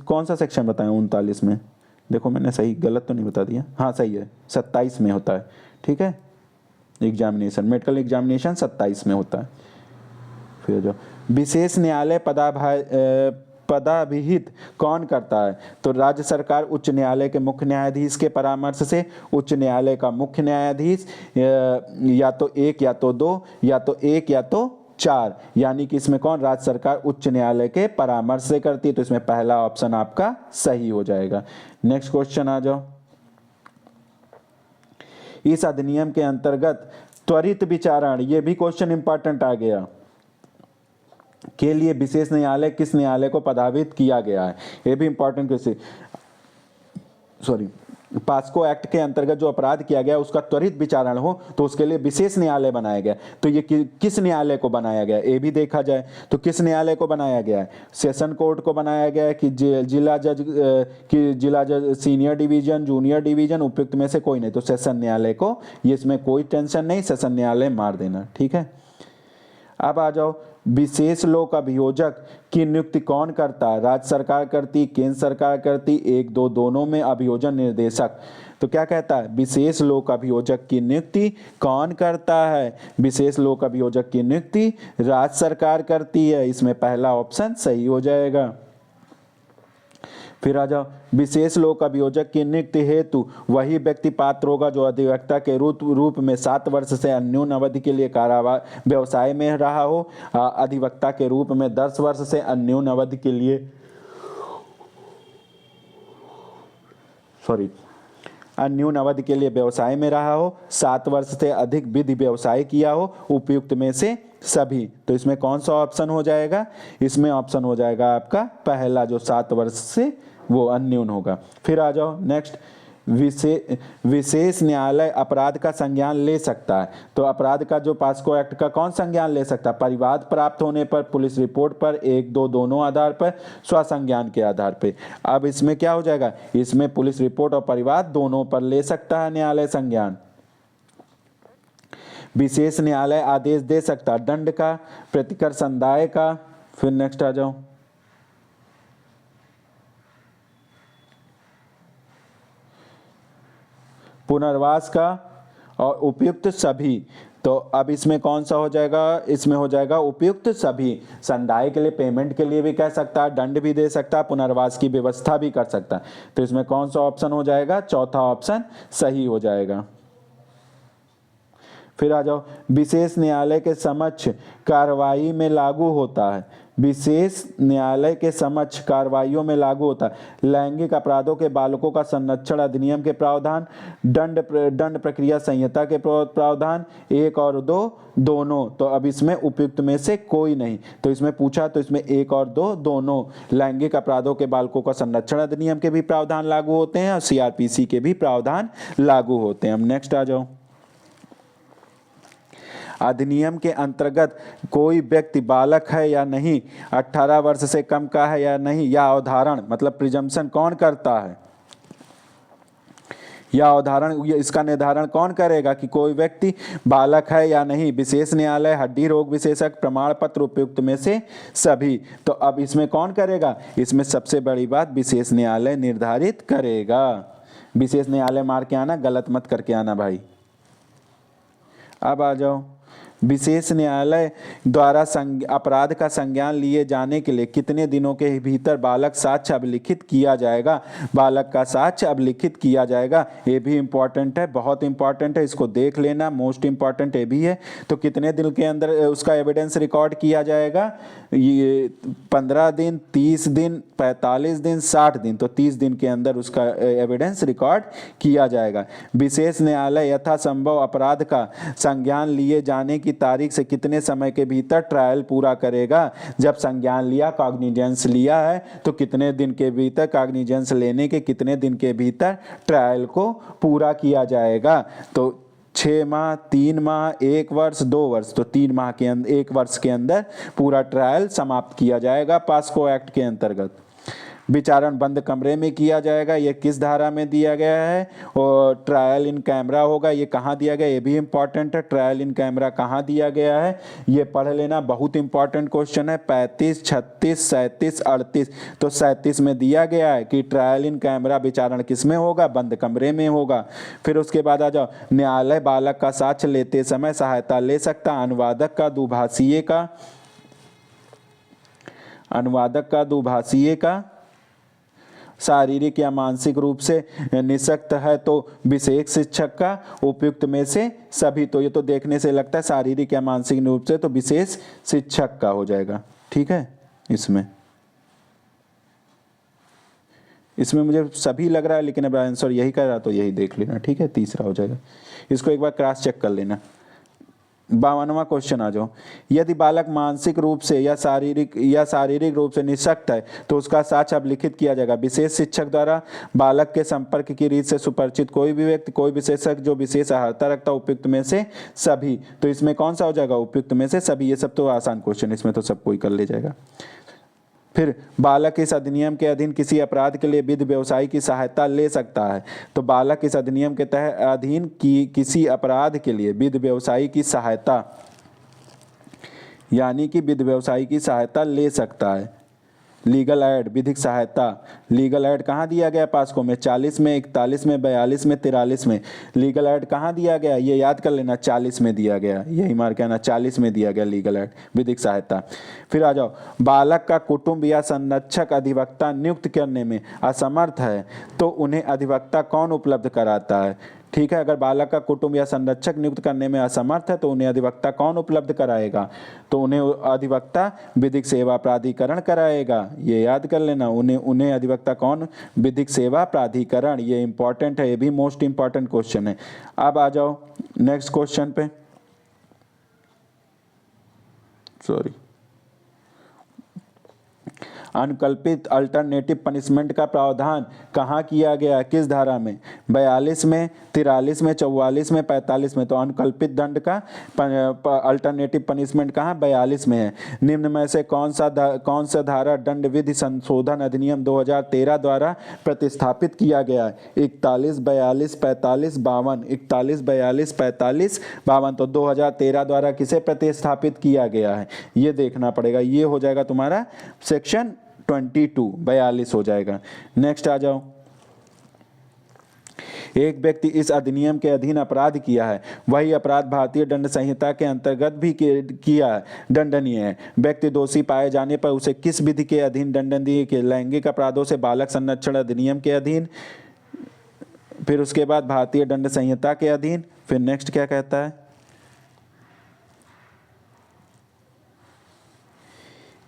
कौन सा सेक्शन बताएं 39 में, देखो मैंने सही गलत तो नहीं बता दिया, हाँ सही है, 27 में होता है, ठीक है। एग्जामिनेशन, मेडिकल एग्जामिनेशन 27 में होता है। फिर जो विशेष न्यायालय पदाभिहित कौन करता है, तो राज्य सरकार उच्च न्यायालय के मुख्य न्यायाधीश के परामर्श से, उच्च न्यायालय का मुख्य न्यायाधीश, या तो एक या तो दो, या तो एक या तो 4, यानी कि इसमें कौन, राज्य सरकार उच्च न्यायालय के परामर्श से करती है। तो इसमें पहला ऑप्शन आपका सही हो जाएगा। नेक्स्ट क्वेश्चन आ जाओ। इस अधिनियम के अंतर्गत त्वरित विचारण, ये भी क्वेश्चन इंपॉर्टेंट आ गया, के लिए विशेष न्यायालय किस न्यायालय को पदाभित किया गया है, ये भी important question. Sorry, POCSO act के अंतर्गत जो अपराध किया गया उसका त्वरित विचारण हो तो उसके लिए विशेष न्यायालय बनाया गया। तो ये किस न्यायालय को बनाया गया, ये भी देखा जाए तो किस न्यायालय को बनाया गया है, सेशन कोर्ट को बनाया गया है कि जिला जज सीनियर डिवीजन, जूनियर डिवीजन, उपयुक्त में से कोई नहीं, तो सेशन न्यायालय को, ये इसमें कोई टेंशन नहीं, सेशन न्यायालय मार देना, ठीक है। अब आ जाओ, विशेष लोक अभियोजक की नियुक्ति कौन करता है, राज्य सरकार करती, केंद्र सरकार करती, एक दो दोनों में, अभियोजन निर्देशक। तो क्या कहता है, विशेष लोक अभियोजक की नियुक्ति कौन करता है, विशेष लोक अभियोजक की नियुक्ति राज्य सरकार करती है, इसमें पहला ऑप्शन सही हो जाएगा। फिर आ जाओ, विशेष लोक अभियोजक की नियुक्ति हेतु वही व्यक्ति पात्र होगा जो अधिवक्ता के रूप में 7 वर्ष से अन्यून अवधि के लिए कारावास व्यवसाय में रहा हो, अधिवक्ता के रूप में 10 वर्ष से अन्यून अवधि के लिए अन्यून अवधि के लिए व्यवसाय में रहा हो, 7 वर्ष से अधिक विधि व्यवसाय किया हो, उपयुक्त में से सभी। तो इसमें कौन सा ऑप्शन हो जाएगा, इसमें ऑप्शन हो जाएगा आपका पहला, जो 7 वर्ष से वो अन्यून होगा। फिर आ जाओ नेक्स्ट, विशेष न्यायालय अपराध का संज्ञान ले सकता है। तो अपराध का जो पास्को एक्ट का कौन संज्ञान ले सकता है, परिवाद प्राप्त होने पर, पुलिस रिपोर्ट पर, एक दो दोनों आधार पर, स्वसंज्ञान के आधार पर। अब इसमें क्या हो जाएगा, इसमें पुलिस रिपोर्ट और परिवाद दोनों पर ले सकता है न्यायालय संज्ञान। विशेष न्यायालय आदेश दे सकता है दंड का, प्रतिकर संदाय का। फिर नेक्स्ट आ जाओ, पुनर्वास का और उपयुक्त सभी। तो अब इसमें कौन सा हो जाएगा, इसमें हो जाएगा उपयुक्त सभी। संदाय के लिए, पेमेंट के लिए भी कह सकता है, दंड भी दे सकता है, पुनर्वास की व्यवस्था भी कर सकता है। तो इसमें कौन सा ऑप्शन हो जाएगा, चौथा ऑप्शन सही हो जाएगा। फिर आ जाओ, विशेष न्यायालय के समक्ष कार्रवाई में लागू होता है, विशेष न्यायालय के समक्ष कार्रवाइयों में लागू होता है लैंगिक अपराधों के बालकों का संरक्षण अधिनियम के प्रावधान, दंड प्रक्रिया संहिता के प्रावधान, एक और दो दोनों। तो अब इसमें उपयुक्त में से कोई नहीं, तो इसमें पूछा तो इसमें एक और दो दोनों। लैंगिक अपराधों के बालकों का संरक्षण अधिनियम के भी प्रावधान लागू होते हैं और CRPC के भी प्रावधान लागू होते हैं। अब नेक्स्ट आ जाओ, अधिनियम के अंतर्गत कोई व्यक्ति बालक है या नहीं, 18 वर्ष से कम का है या नहीं, या अवधारण मतलब प्रिजम्पशन कौन करता है, या अवधारण, इसका निर्धारण कौन करेगा कि कोई व्यक्ति बालक है या नहीं, विशेष न्यायालय, हड्डी रोग विशेषज्ञ, प्रमाण पत्र, उपयुक्त में से सभी। तो अब इसमें कौन करेगा, इसमें सबसे बड़ी बात विशेष न्यायालय निर्धारित करेगा। विशेष न्यायालय मार के आना, गलत मत करके आना भाई। अब आ जाओ, विशेष न्यायालय द्वारा अपराध का संज्ञान लिए जाने के लिए कितने दिनों के भीतर बालक साक्ष्य अभिलिखित किया जाएगा? बालक का साक्ष्य अभिलिखित किया जाएगा। ये भी इंपॉर्टेंट है, बहुत इंपॉर्टेंट है, इसको देख लेना, मोस्ट इंपॉर्टेंट ये भी है। तो कितने दिन के अंदर उसका एविडेंस रिकॉर्ड किया जाएगा? ये 15 दिन, 30 दिन, 45 दिन, 60 दिन। तो 30 दिन के अंदर उसका एविडेंस रिकॉर्ड किया जाएगा। विशेष न्यायालय यथासंभव अपराध का संज्ञान लिए जाने की तारीख से कितने समय के भीतर ट्रायल पूरा करेगा? जब संज्ञान लिया, कॉग्निजेंस लिया है, तो कितने दिन के भीतर, कॉग्निजेंस लेने के कितने दिन के भीतर ट्रायल को पूरा किया जाएगा? तो 6 माह, 3 माह, 1 वर्ष, 2 वर्ष। तो 3 माह के अंदर, 1 वर्ष के अंदर पूरा ट्रायल समाप्त किया जाएगा पास्को एक्ट के अंतर्गत। विचारण बंद कमरे में किया जाएगा, ये किस धारा में दिया गया है? और ट्रायल इन कैमरा होगा, ये कहाँ दिया गया? ये भी इंपॉर्टेंट है, ट्रायल इन कैमरा कहाँ दिया गया है, ये पढ़ लेना, बहुत इंपॉर्टेंट क्वेश्चन है। 35, 36, 37, 38। तो 37 में दिया गया है कि ट्रायल इन कैमरा विचारण किस में होगा? बंद कमरे में होगा। फिर उसके बाद आ जाओ, न्यायालय बालक का साक्ष्य लेते समय सहायता ले सकता अनुवादक का, दुभाषीय का, अनुवादक का, दुभाषीय का, शारीरिक या मानसिक रूप से निःशक्त है तो विशेष शिक्षक का, उपयुक्त में से सभी। तो ये तो देखने से लगता है शारीरिक या मानसिक रूप से, तो विशेष शिक्षक का हो जाएगा। ठीक है, इसमें मुझे सभी लग रहा है, लेकिन अब आंसर यही कर रहा, तो यही देख लेना। ठीक है, तीसरा हो जाएगा। इसको एक बार क्रॉस चेक कर लेना। 52वां क्वेश्चन आ जाओ। यदि बालक मानसिक रूप से या शारीरिक रूप से निःशक्त है तो उसका साक्ष्य अभिलिखित किया जाएगा विशेष शिक्षक द्वारा। बालक के संपर्क की रीत से सुपरिचित कोई भी व्यक्ति, कोई विशेषज्ञ जो विशेष अर्हता रखता, उपयुक्त में से सभी। तो इसमें कौन सा हो जाएगा? उपयुक्त में से सभी। ये सब तो आसान क्वेश्चन, इसमें तो सब कोई कर ले जाएगा। फिर बालक इस अधिनियम के अधीन किसी अपराध के लिए विधि व्यवसायी की सहायता ले सकता है। तो बालक इस अधिनियम के तहत अधीन की किसी अपराध के लिए विधि व्यवसायी की सहायता, यानी कि विधि व्यवसायी की सहायता ले सकता है। लीगल एड, विधिक सहायता, लीगल एड कहाँ दिया गया? पास्को में 40 में, 41 में, 42 में, 43 में। लीगल एड कहाँ दिया गया? ये याद कर लेना, 40 में दिया गया, यही मार्क करना, 40 में दिया गया लीगल एड, विधिक सहायता। फिर आ जाओ, बालक का कुटुंब या संरक्षक अधिवक्ता नियुक्त करने में असमर्थ है तो उन्हें अधिवक्ता कौन उपलब्ध कराता है? ठीक है, अगर बालक का कुटुंब या संरक्षक नियुक्त करने में असमर्थ है तो उन्हें अधिवक्ता कौन उपलब्ध कराएगा? तो उन्हें अधिवक्ता विधिक सेवा प्राधिकरण कराएगा। ये याद कर लेना, उन्हें अधिवक्ता कौन? विधिक सेवा प्राधिकरण। ये इंपॉर्टेंट है, ये भी मोस्ट इंपॉर्टेंट क्वेश्चन है। अब आ जाओ नेक्स्ट क्वेश्चन पे। अनुकल्पित अल्टरनेटिव पनिशमेंट का प्रावधान कहाँ किया गया? किस धारा में? 42 में, 43 में, 44 में, 45 में। तो अनुकल्पित दंड का अल्टरनेटिव पनिशमेंट कहाँ? 42 में है। निम्न में से कौन सा धारा दंड विधि संशोधन अधिनियम 2013 द्वारा प्रतिस्थापित किया गया है? 41, 42, 45, 52। 41, 42, 45, 52। तो 2013 द्वारा किसे प्रतिस्थापित किया गया है ये देखना पड़ेगा। ये हो जाएगा तुम्हारा सेक्शन 22, 42 हो जाएगा। नेक्स्ट आ जाओ। एक व्यक्ति इस अधिनियम के अधीन अपराध किया है, वही अपराध भारतीय दंड संहिता के अंतर्गत भी किया है, दंडनीय है। व्यक्ति दोषी पाए जाने पर उसे किस विधि के अधीन दंडनीय के? लैंगिक अपराधों से बालक संरक्षण अधिनियम के अधीन, फिर उसके बाद भारतीय दंड संहिता के अधीन। फिर नेक्स्ट क्या कहता है?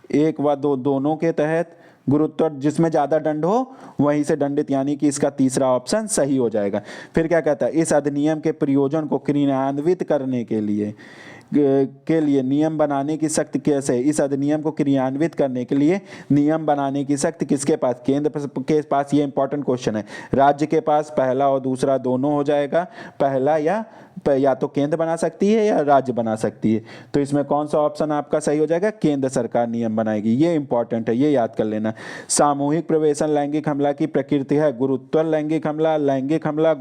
एक व दो दोनों के तहत गुरुत्व, जिसमें ज्यादा दंड हो वहीं से दंडित, यानी कि इसका तीसरा ऑप्शन सही हो जाएगा। फिर क्या कहता है? इस अधिनियम के प्रयोजन को क्रियान्वित करने के लिए नियम बनाने की शक्ति कैसे? इस अधिनियम को क्रियान्वित करने के लिए नियम बनाने की शक्ति किसके पास? केंद्र के पास। ये इंपॉर्टेंट क्वेश्चन है। राज्य के पास पहला और दूसरा दोनों हो जाएगा। पहला या तो केंद्र बना सकती है या राज्य बना सकती है। तो इसमें कौन सा ऑप्शन आपका सही हो जाएगा? केंद्र सरकार नियम बनाएगी। ये इंपॉर्टेंट है, ये याद कर लेना। सामूहिक प्रवेशन लैंगिक हमला की प्रकृति है। गुरुत्वर लैंगिक हमला, लैंगिक हमला,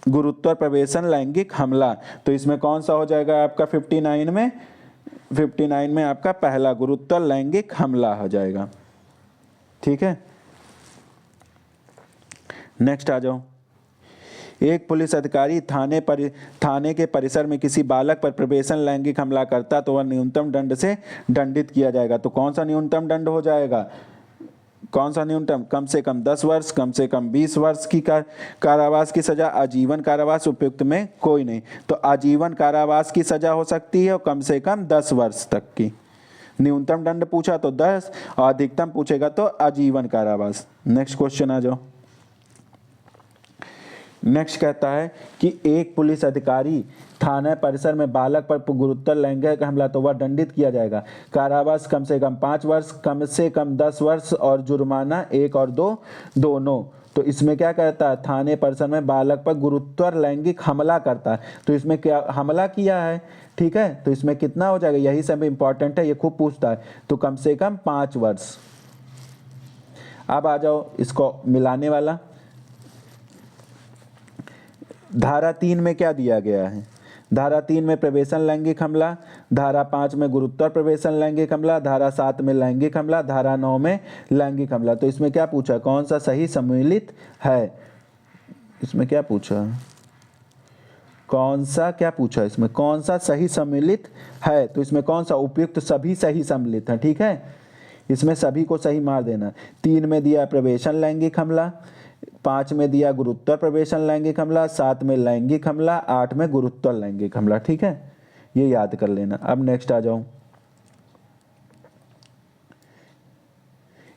गुरुत्वर प्रवेशन लैंगिक हमला। तो इसमें कौन सा हो जाएगा आपका? 59 में आपका पहला गुरुत्वर लैंगिक हमला हो जाएगा। ठीक है, नेक्स्ट आ जाओ। एक पुलिस अधिकारी थाने के परिसर में किसी बालक पर प्रवेशन लैंगिक हमला करता तो वह न्यूनतम दंड से दंडित किया जाएगा। तो कौन सा न्यूनतम दंड हो जाएगा? कौन सा न्यूनतम? कम से कम 10 वर्ष, कम से कम 20 वर्ष की कारावास की सजा, आजीवन कारावास, उपयुक्त में कोई नहीं। तो आजीवन कारावास की सजा हो सकती है और कम से कम 10 वर्ष तक की। न्यूनतम दंड पूछा तो 10 और अधिकतम पूछेगा तो आजीवन कारावास। नेक्स्ट क्वेश्चन आ जाओ। नेक्स्ट कहता है कि एक पुलिस अधिकारी थाना परिसर में बालक पर गुरुतर लैंगिक हमला तो वह दंडित किया जाएगा। कारावास कम से कम 5 वर्ष, कम से कम 10 वर्ष और जुर्माना 1 और 2 दोनों। तो इसमें क्या कहता है? थाने परिसर में बालक पर गुरुतर लैंगिक हमला करता है, तो इसमें क्या हमला किया है, ठीक है, तो इसमें कितना हो जाएगा? यही सब इंपॉर्टेंट है, ये खूब पूछता है। तो कम से कम 5 वर्ष। अब आ जाओ इसको मिलाने वाला। धारा 3 में क्या दिया गया है? धारा 3 में प्रवेशन लैंगिक हमला, धारा 5 में गुरुतर प्रवेशन लैंगिक हमला, धारा 7 में लैंगिक हमला, धारा 9 में लैंगिक हमला। तो इसमें क्या पूछा? कौन सा सही सम्मिलित है? इसमें क्या पूछा? कौन सा क्या पूछा? इसमें कौन सा सही सम्मिलित है? तो इसमें कौन सा? उपयुक्त सभी सही सम्मिलित है, ठीक है, इसमें सभी को सही मार देना। 3 में दिया प्रवेशन लैंगिक हमला, 5 में दिया गुरुत्तर प्रवेशन लैंगिक हमला, 7 में लैंगिक हमला, 8 में गुरुत्तर लैंगिक हमला, ठीक है, ये याद कर लेना। अब नेक्स्ट आ जाऊं।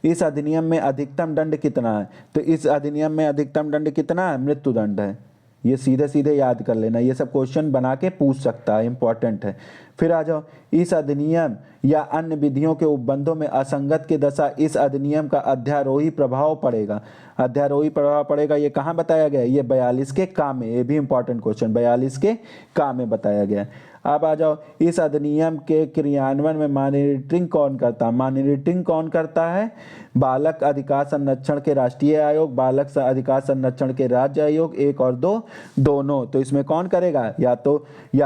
इस अधिनियम में अधिकतम दंड कितना है? तो इस अधिनियम में अधिकतम दंड कितना है? मृत्यु दंड है। ये सीधे सीधे याद कर लेना, ये सब क्वेश्चन बना के पूछ सकता है, इंपॉर्टेंट है। फिर आ जाओ। इस अधिनियम या अन्य विधियों के उपबंधों में असंगत के दशा इस अधिनियम का अध्यारोही प्रभाव पड़ेगा। अध्यारोही प्रभाव पड़ेगा, ये कहाँ बताया गया है? ये 42 के काम में, ये भी इंपॉर्टेंट क्वेश्चन 42 के काम में बताया गया है। अब आ जाओ। इस अधिनियम के क्रियान्वयन में मॉनिटरिंग कौन करता है? मॉनिटरिंग कौन करता है? बालक अधिकार संरक्षण के राष्ट्रीय आयोग, बालक अधिकार संरक्षण के राज्य आयोग, 1 और 2 दोनों। तो इसमें कौन करेगा? या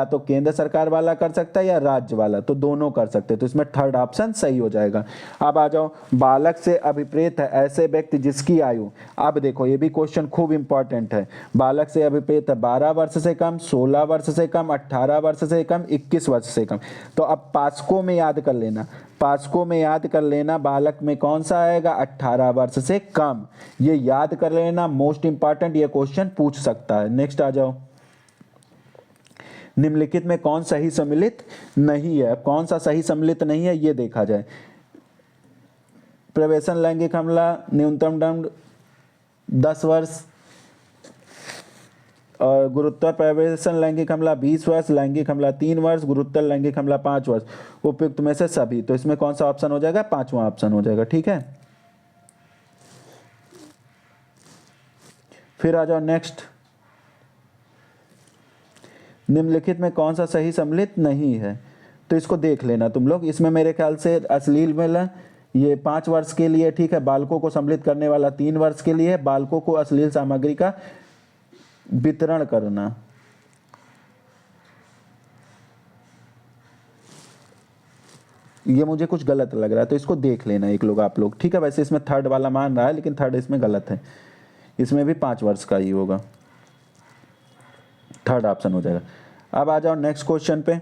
तो केंद्र सरकार वाला कर सकता है या राज्य वाला, तो दोनों कर सकते हैं। तो इसमें थर्ड ऑप्शन सही हो जाएगा। अब आ जाओ। बालक से अभिप्रेत है ऐसे व्यक्ति जिसकी आयु, अब देखो ये भी क्वेश्चन खूब इंपॉर्टेंट है। बालक से अभिप्रेत है 12 वर्ष से कम, 16 वर्ष से कम, 18 वर्ष से कम, 21 वर्ष से कम। तो अब पास्को में याद कर लेना, पास्को में याद कर लेना, बालक में कौन सा आएगा? 18 वर्ष से कम। ये याद कर लेना, मोस्ट इंपॉर्टेंट, ये क्वेश्चन पूछ सकता है। नेक्स्ट आ जाओ। निम्नलिखित में कौन सही सम्मिलित नहीं है? कौन सा सही सम्मिलित नहीं है ये देखा जाए। प्रवेशन लैंगिक हमला न्यूनतम दंड 10 वर्ष, और गुरुत्तर प्रवेशन लैंगिक हमला 20 वर्ष, लैंगिक हमला 3 वर्ष, गुरुत्तर लैंगिक हमला 5 वर्ष। उपयुक्त में से सभी। तो इसमें कौन सा ऑप्शन हो जाएगा? 5वां ऑप्शन हो जाएगा, ठीक है। फिर आ जाओ नेक्स्ट। निम्नलिखित में कौन सा सही सम्मिलित नहीं है? तो इसको देख लेना तुम लोग। इसमें मेरे ख्याल से अश्लील मेला ये 5 वर्ष के लिए, ठीक है, बालकों को सम्मिलित करने वाला 3 वर्ष के लिए, बालकों को अश्लील सामग्री का वितरण करना, ये मुझे कुछ गलत लग रहा है, तो इसको देख लेना एक लोग आप लोग, ठीक है। वैसे इसमें थर्ड वाला मान रहा है, लेकिन थर्ड इसमें गलत है, इसमें भी 5 वर्ष का ही होगा, थर्ड ऑप्शन हो जाएगा। अब आ जाओ नेक्स्ट क्वेश्चन पे।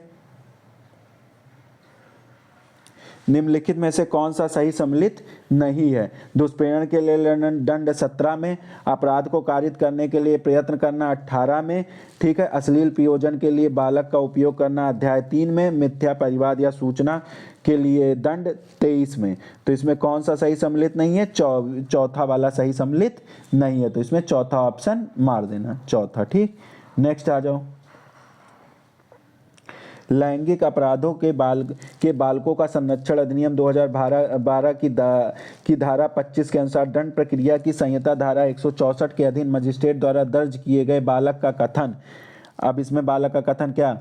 निम्नलिखित में से कौन सा सही सम्मिलित नहीं है? दुष्प्रेरण के लिए दंड 17 में, अपराध को कारित करने के लिए प्रयत्न करना 18 में, ठीक है, अश्लील प्रयोजन के लिए बालक का उपयोग करना अध्याय 3 में, मिथ्या परिवाद या सूचना के लिए दंड 23 में। तो इसमें कौन सा सही सम्मिलित नहीं है? चौथा वाला सही सम्मिलित नहीं है, तो इसमें चौथा ऑप्शन मार देना, चौथा, ठीक। नेक्स्ट आ जाओ। लैंगिक अपराधों के बालकों का संरक्षण अधिनियम 2012 की धारा 25 के अनुसार दंड प्रक्रिया की संहिता धारा 164 के अधीन मजिस्ट्रेट द्वारा दर्ज किए गए बालक का कथन, अब इसमें बालक का कथन क्या?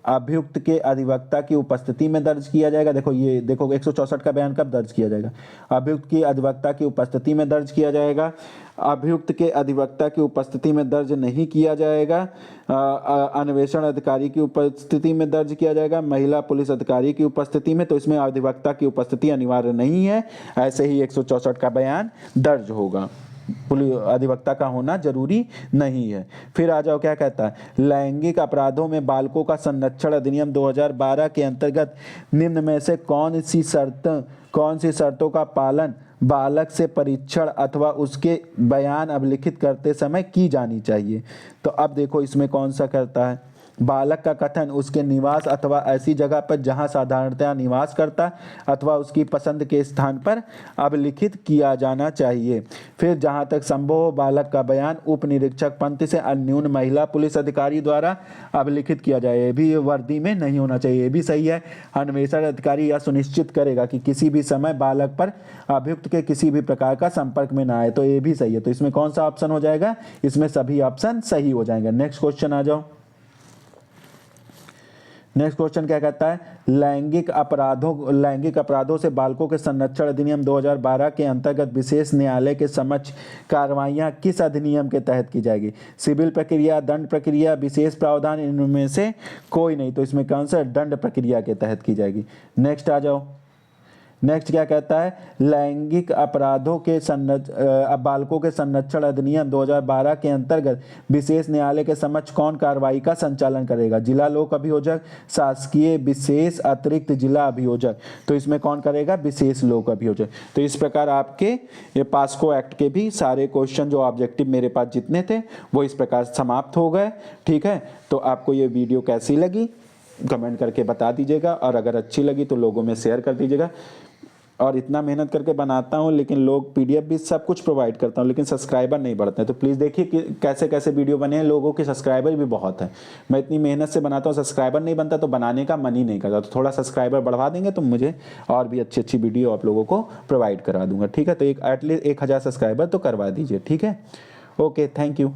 अभियुक्त के अधिवक्ता की उपस्थिति में दर्ज किया जाएगा। देखो ये देखो 164 का बयान कब दर्ज किया जाएगा? अभियुक्त की अधिवक्ता की उपस्थिति में दर्ज किया जाएगा। अभियुक्त के अधिवक्ता की उपस्थिति में दर्ज नहीं किया जाएगा। अन्वेषण अधिकारी की उपस्थिति में दर्ज किया जाएगा। महिला पुलिस अधिकारी की उपस्थिति में, तो इसमें अधिवक्ता की उपस्थिति अनिवार्य नहीं है, ऐसे ही 164 का बयान दर्ज होगा। पुलिस अधिवक्ता का होना जरूरी नहीं है। फिर आ जाओ, क्या कहता है, लैंगिक अपराधों में बालकों का संरक्षण अधिनियम 2012 के अंतर्गत निम्न में से कौन सी शर्तों का पालन बालक से परीक्षण अथवा उसके बयान अभिलिखित करते समय की जानी चाहिए। तो अब देखो इसमें कौन सा करता है, बालक का कथन उसके निवास अथवा ऐसी जगह पर जहां साधारणतया निवास करता अथवा उसकी पसंद के स्थान पर अभिलिखित किया जाना चाहिए। फिर जहां तक संभव हो बालक का बयान उप निरीक्षक पंक्ति से अन्यून महिला पुलिस अधिकारी द्वारा अभिलिखित किया जाए। ये भी वर्दी में नहीं होना चाहिए, ये भी सही है। अन्वेषण अधिकारी यह सुनिश्चित करेगा कि किसी भी समय बालक पर अभियुक्त के किसी भी प्रकार का संपर्क में ना आए। तो ये भी सही है। तो इसमें कौन सा ऑप्शन हो जाएगा, इसमें सभी ऑप्शन सही हो जाएंगे। नेक्स्ट क्वेश्चन आ जाओ। नेक्स्ट क्वेश्चन क्या कहता है, लैंगिक अपराधों से बालकों के संरक्षण अधिनियम 2012 के अंतर्गत विशेष न्यायालय के समक्ष कार्रवाइयां किस अधिनियम के तहत की जाएगी। सिविल प्रक्रिया, दंड प्रक्रिया, विशेष प्रावधान, इनमें से कोई नहीं। तो इसमें कौन सा, दंड प्रक्रिया के तहत की जाएगी। नेक्स्ट आ जाओ। नेक्स्ट क्या कहता है, लैंगिक अपराधों के बालकों के संरक्षण अधिनियम 2012 के अंतर्गत विशेष न्यायालय के समक्ष कौन कार्रवाई का संचालन करेगा। जिला लोक अभियोजक, शासकीय विशेष अतिरिक्त जिला अभियोजक। तो इसमें कौन करेगा, विशेष लोक अभियोजक। तो इस प्रकार आपके ये पास्को एक्ट के भी सारे क्वेश्चन जो ऑब्जेक्टिव मेरे पास जितने थे वो इस प्रकार समाप्त हो गए। ठीक है, तो आपको ये वीडियो कैसी लगी कमेंट करके बता दीजिएगा, और अगर अच्छी लगी तो लोगों में शेयर कर दीजिएगा। और इतना मेहनत करके बनाता हूँ, लेकिन लोग पीडीएफ भी सब कुछ प्रोवाइड करता हूँ, लेकिन सब्सक्राइबर नहीं बढ़ते हैं। तो प्लीज़ देखिए कि कैसे कैसे वीडियो बने हैं, लोगों के सब्सक्राइबर भी बहुत है। मैं इतनी मेहनत से बनाता हूँ, सब्सक्राइबर नहीं बनता तो बनाने का मन ही नहीं करता। तो थोड़ा सब्सक्राइबर बढ़वा देंगे तो मुझे और भी अच्छी अच्छी वीडियो आप लोगों को प्रोवाइड करा दूंगा। ठीक है, तो एटलीस्ट 1000 सब्सक्राइबर तो करवा दीजिए। ठीक है, ओके, थैंक यू।